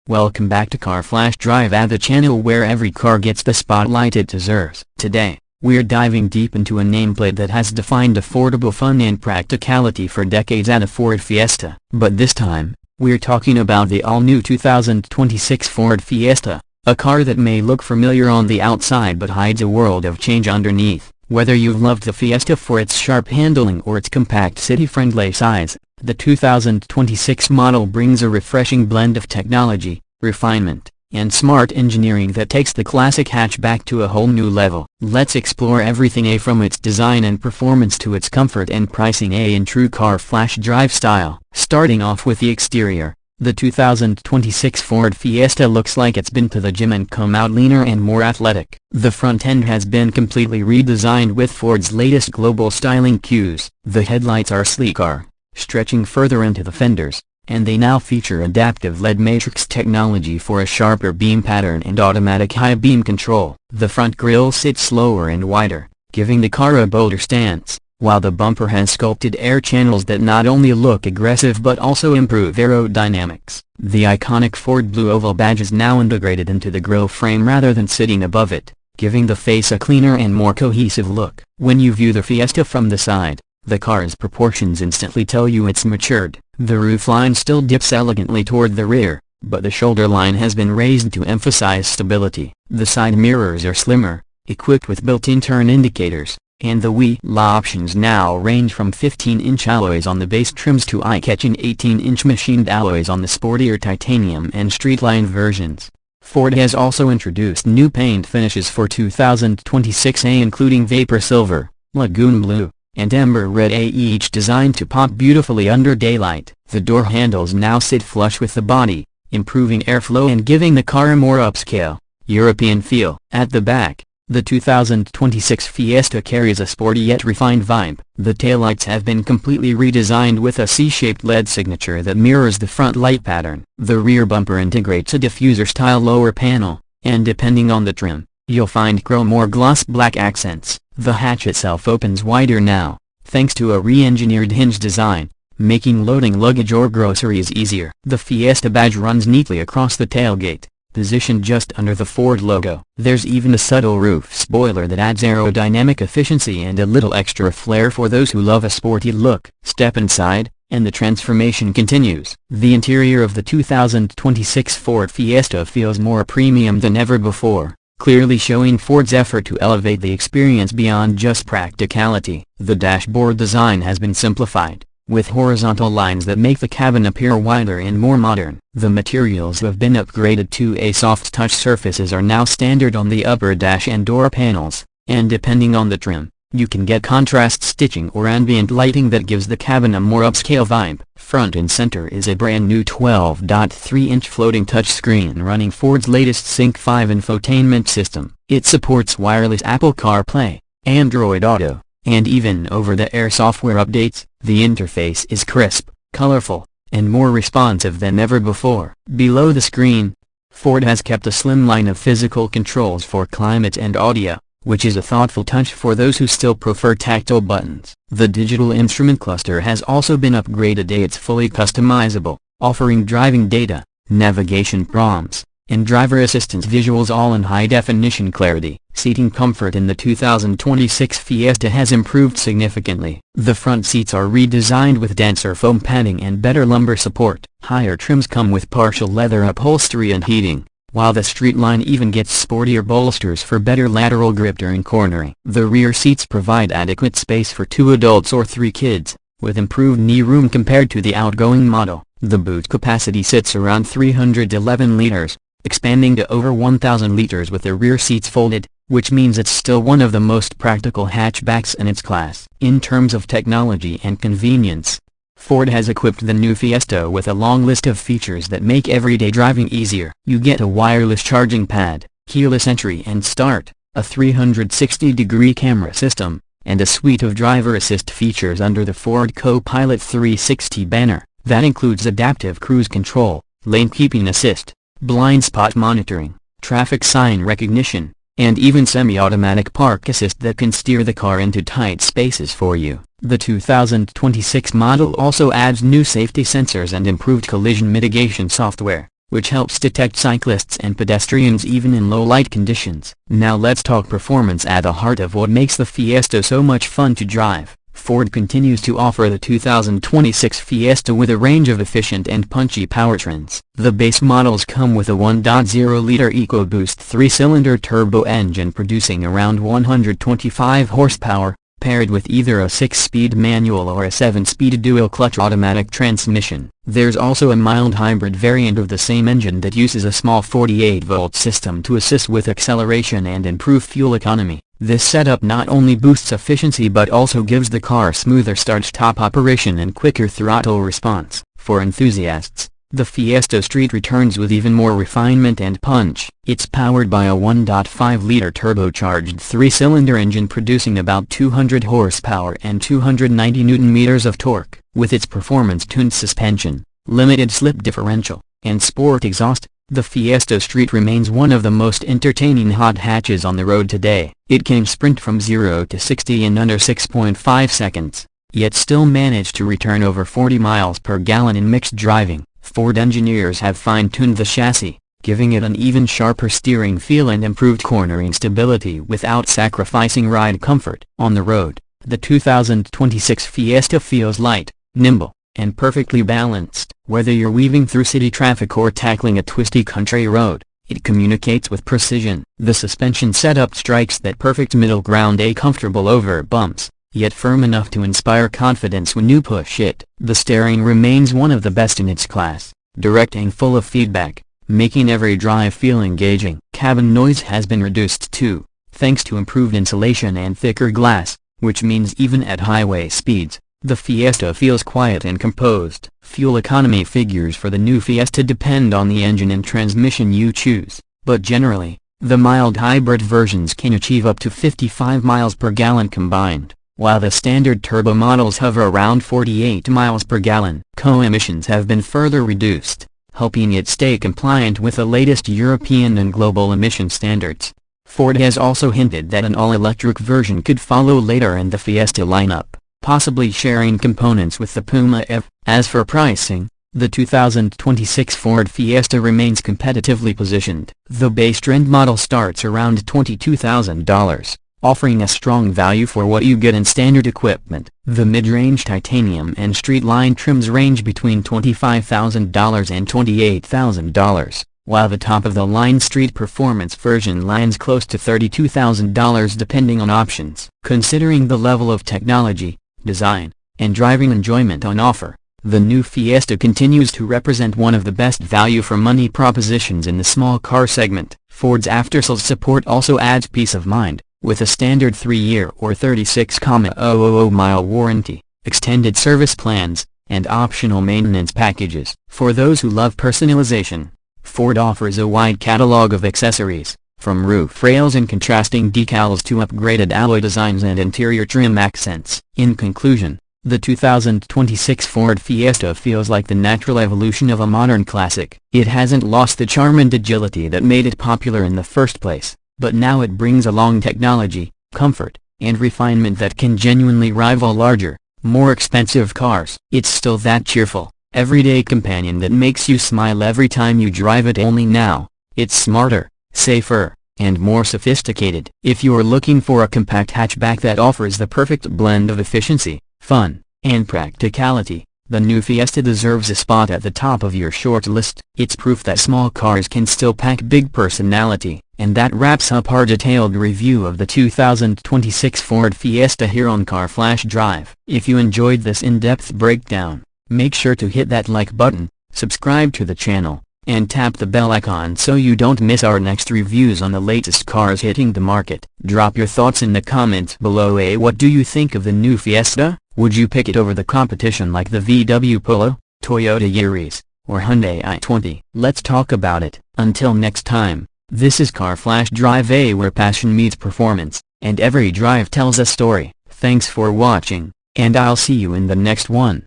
Welcome back to Car Flash Drive, at the channel where every car gets the spotlight it deserves. Today, we're diving deep into a nameplate that has defined affordable fun and practicality for decades at a Ford Fiesta. But this time, we're talking about the all-new 2026 Ford Fiesta, a car that may look familiar on the outside but hides a world of change underneath. Whether you've loved the Fiesta for its sharp handling or its compact city-friendly size, the 2026 model brings a refreshing blend of technology, refinement, and smart engineering that takes the classic hatchback to a whole new level. Let's explore everything from its design and performance to its comfort and pricing in true Car Flash Drive style. Starting off with the exterior, the 2026 Ford Fiesta looks like it's been to the gym and come out leaner and more athletic. The front end has been completely redesigned with Ford's latest global styling cues. The headlights are sleeker, stretching further into the fenders, and they now feature adaptive LED matrix technology for a sharper beam pattern and automatic high beam control. The front grille sits slower and wider, giving the car a bolder stance, while the bumper has sculpted air channels that not only look aggressive but also improve aerodynamics. The iconic Ford blue oval badge is now integrated into the grille frame rather than sitting above it, giving the face a cleaner and more cohesive look. When you view the Fiesta from the side, the car's proportions instantly tell you it's matured. The roofline still dips elegantly toward the rear, but the shoulder line has been raised to emphasize stability. The side mirrors are slimmer, equipped with built-in turn indicators, and the wheel options now range from 15-inch alloys on the base trims to eye-catching 18-inch machined alloys on the sportier titanium and streetline versions. Ford has also introduced new paint finishes for 2026 including Vapor Silver, Lagoon Blue, and Ember Red, each designed to pop beautifully under daylight. The door handles now sit flush with the body, improving airflow and giving the car a more upscale, European feel. At the back, the 2026 Fiesta carries a sporty yet refined vibe. The taillights have been completely redesigned with a C-shaped LED signature that mirrors the front light pattern. The rear bumper integrates a diffuser-style lower panel, and depending on the trim, you'll find chrome or gloss black accents. The hatch itself opens wider now, thanks to a re-engineered hinge design, making loading luggage or groceries easier. The Fiesta badge runs neatly across the tailgate, positioned just under the Ford logo. There's even a subtle roof spoiler that adds aerodynamic efficiency and a little extra flair for those who love a sporty look. Step inside, and the transformation continues. The interior of the 2026 Ford Fiesta feels more premium than ever before, clearly showing Ford's effort to elevate the experience beyond just practicality. The dashboard design has been simplified, with horizontal lines that make the cabin appear wider and more modern. The materials have been upgraded to a soft touch. Surfaces are now standard on the upper dash and door panels, and depending on the trim, you can get contrast stitching or ambient lighting that gives the cabin a more upscale vibe. Front and center is a brand new 12.3-inch floating touchscreen running Ford's latest Sync 5 infotainment system. It supports wireless Apple CarPlay, Android Auto, and even over-the-air software updates. The interface is crisp, colorful, and more responsive than ever before. Below the screen, Ford has kept a slim line of physical controls for climate and audio, which is a thoughtful touch for those who still prefer tactile buttons. The digital instrument cluster has also been upgraded. It's fully customizable, offering driving data, navigation prompts, and driver assistance visuals all in high-definition clarity. Seating comfort in the 2026 Fiesta has improved significantly. The front seats are redesigned with denser foam padding and better lumbar support. Higher trims come with partial leather upholstery and heating, while the streetline even gets sportier bolsters for better lateral grip during cornering. The rear seats provide adequate space for 2 adults or 3 kids, with improved knee room compared to the outgoing model. The boot capacity sits around 311 liters, expanding to over 1,000 liters with the rear seats folded, which means it's still one of the most practical hatchbacks in its class. In terms of technology and convenience, Ford has equipped the new Fiesta with a long list of features that make everyday driving easier. You get a wireless charging pad, keyless entry and start, a 360-degree camera system, and a suite of driver assist features under the Ford Co-Pilot 360 banner. That includes adaptive cruise control, lane keeping assist, blind spot monitoring, traffic sign recognition, and even semi-automatic park assist that can steer the car into tight spaces for you. The 2026 model also adds new safety sensors and improved collision mitigation software, which helps detect cyclists and pedestrians even in low light conditions. Now let's talk performance. At the heart of what makes the Fiesta so much fun to drive, Ford continues to offer the 2026 Fiesta with a range of efficient and punchy powertrains. The base models come with a 1.0-liter EcoBoost 3-cylinder turbo engine producing around 125 horsepower, paired with either a 6-speed manual or a 7-speed dual-clutch automatic transmission. There's also a mild hybrid variant of the same engine that uses a small 48-volt system to assist with acceleration and improve fuel economy. This setup not only boosts efficiency but also gives the car smoother start-stop operation and quicker throttle response. For enthusiasts, the Fiesta Street returns with even more refinement and punch. It's powered by a 1.5-liter turbocharged 3-cylinder engine producing about 200 horsepower and 290 Nm of torque. With its performance-tuned suspension, limited slip differential, and sport exhaust, the Fiesta Street remains one of the most entertaining hot hatches on the road today. It can sprint from 0 to 60 in under 6.5 seconds, yet still manage to return over 40 miles per gallon in mixed driving. Ford engineers have fine-tuned the chassis, giving it an even sharper steering feel and improved cornering stability without sacrificing ride comfort. On the road, the 2026 Fiesta feels light, nimble, and perfectly balanced. Whether you're weaving through city traffic or tackling a twisty country road, it communicates with precision. The suspension setup strikes that perfect middle ground, comfortable over bumps, yet firm enough to inspire confidence when you push it. The steering remains one of the best in its class, direct and full of feedback, making every drive feel engaging. Cabin noise has been reduced too, thanks to improved insulation and thicker glass, which means even at highway speeds, the Fiesta feels quiet and composed. Fuel economy figures for the new Fiesta depend on the engine and transmission you choose, but generally, the mild hybrid versions can achieve up to 55 miles per gallon combined, while the standard turbo models hover around 48 miles per gallon. Co-emissions have been further reduced, helping it stay compliant with the latest European and global emission standards. Ford has also hinted that an all-electric version could follow later in the Fiesta lineup, possibly sharing components with the Puma EV. As for pricing, the 2026 Ford Fiesta remains competitively positioned. The base trend model starts around $22,000, offering a strong value for what you get in standard equipment. The mid-range titanium and street-line trims range between $25,000 and $28,000, while the top-of-the-line street performance version lands close to $32,000 depending on options. Considering the level of technology, design, and driving enjoyment on offer, the new Fiesta continues to represent one of the best value-for-money propositions in the small car segment. Ford's after-sales support also adds peace of mind, with a standard 3-year or 36,000-mile warranty, extended service plans, and optional maintenance packages. For those who love personalization, Ford offers a wide catalog of accessories, from roof rails and contrasting decals to upgraded alloy designs and interior trim accents. In conclusion, the 2026 Ford Fiesta feels like the natural evolution of a modern classic. It hasn't lost the charm and agility that made it popular in the first place, but now it brings along technology, comfort, and refinement that can genuinely rival larger, more expensive cars. It's still that cheerful, everyday companion that makes you smile every time you drive it. Only now, it's smarter, safer, and more sophisticated. If you're looking for a compact hatchback that offers the perfect blend of efficiency, fun, and practicality, the new Fiesta deserves a spot at the top of your short list. It's proof that small cars can still pack big personality. And that wraps up our detailed review of the 2026 Ford Fiesta here on Car Flash Drive. If you enjoyed this in-depth breakdown, make sure to hit that like button, subscribe to the channel, and tap the bell icon so you don't miss our next reviews on the latest cars hitting the market. Drop your thoughts in the comments below. What do you think of the new Fiesta? Would you pick it over the competition like the VW Polo, Toyota Yaris, or Hyundai i20? Let's talk about it. Until next time, this is Car Flash Drive, where passion meets performance, and every drive tells a story. Thanks for watching, and I'll see you in the next one.